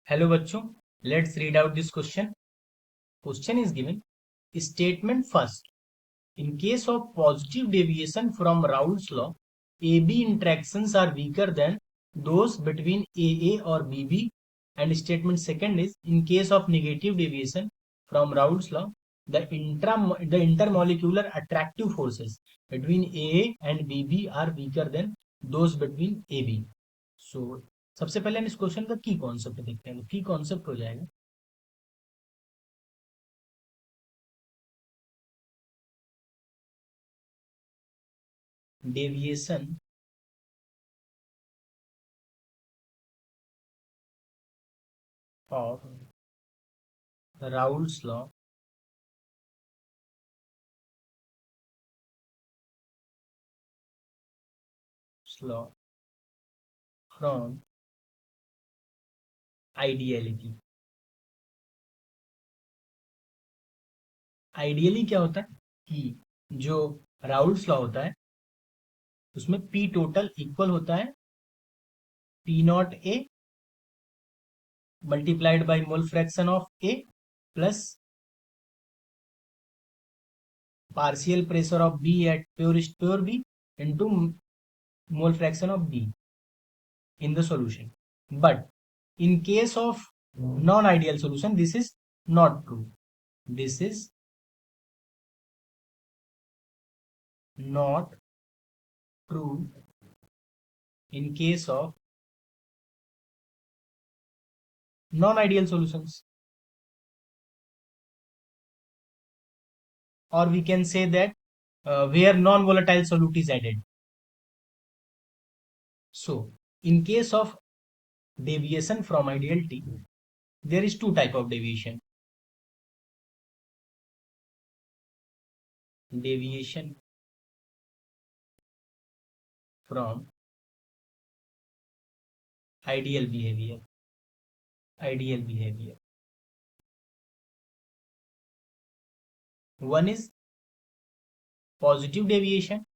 Hello बच्चों, let's read out this question. Question is given. Statement first. In case of positive deviation from Raoult's law, AB interactions are weaker than those between AA or BB. And statement second is, in case of negative deviation from Raoult's law, the intermolecular attractive forces between AA and BB are weaker than those between AB. So सबसे पहले हम इस question का की concept देखते हैं। की concept हो जाएगा deviation of Raoult's law from ideality. Ideally क्या होता है कि जो राउल्स लॉ होता है उसमें पी टोटल इक्वल होता है P naught A multiplied by mole fraction of A plus partial pressure of B at pure B into mole fraction of B in the solution. But in case of non-ideal solution, this is not true. This is not true in case of non-ideal solutions. Or we can say that where non-volatile solute is added. So, in case of deviation from ideality, there is two type of deviation. Deviation from ideal behavior. Ideal behavior. One is positive deviation.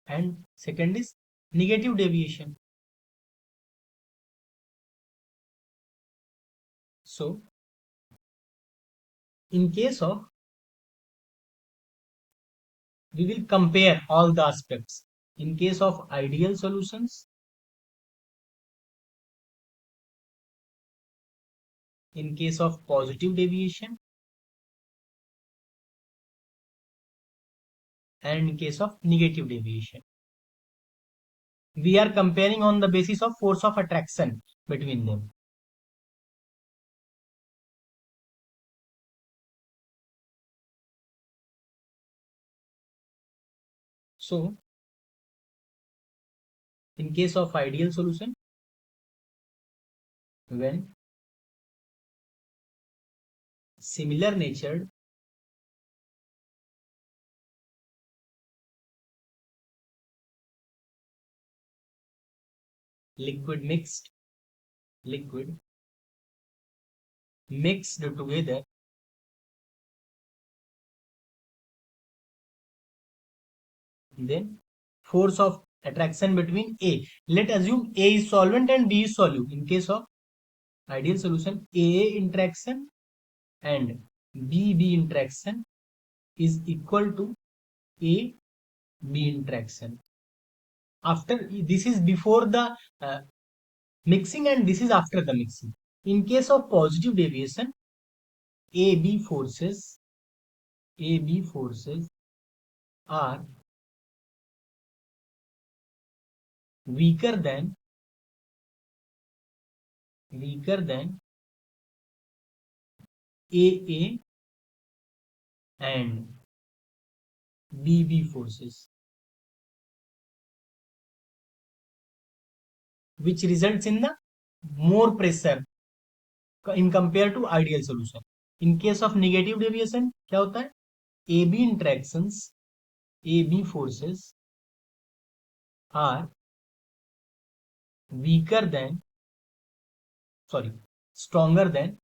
And second is negative deviation. So, in case of, we will compare all the aspects. In case of ideal solutions, in case of positive deviation, and in case of negative deviation. We are comparing on the basis of force of attraction between them. So, in case of ideal solution, when similar natured liquid mixed together, then force of attraction between A. Let assume A is solvent and B is solute. In case of ideal solution, A interaction and B interaction is equal to A B interaction. After this is before the mixing and this is after the mixing. In case of positive deviation, AB forces are weaker than AA and BB forces, which results in the more pressure in compare to ideal solution. In case of negative deviation क्या होता है? AB interactions, AB forces are weaker than, stronger than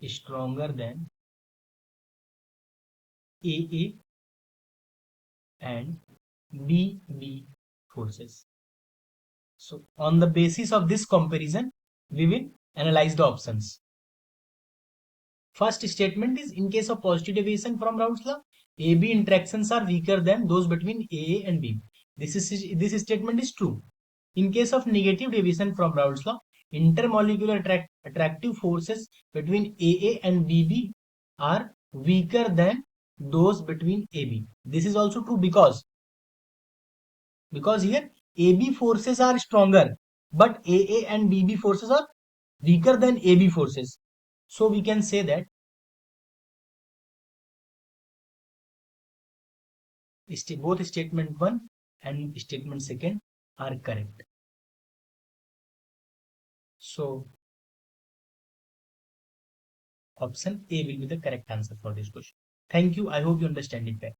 stronger than AA and BB forces. So on the basis of this comparison, we will analyze the options. First statement is, in case of positive deviation from Raoult's law, AB interactions are weaker than those between AA and BB. This statement is true. In case of negative deviation from Raoult's law, intermolecular attractive forces between AA and BB are weaker than those between AB. This is also true because here AB forces are stronger, but AA and BB forces are weaker than AB forces. So we can say that both statement 1 and statement 2 are correct. So option A will be the correct answer for this question. Thank you. I hope you understand it better.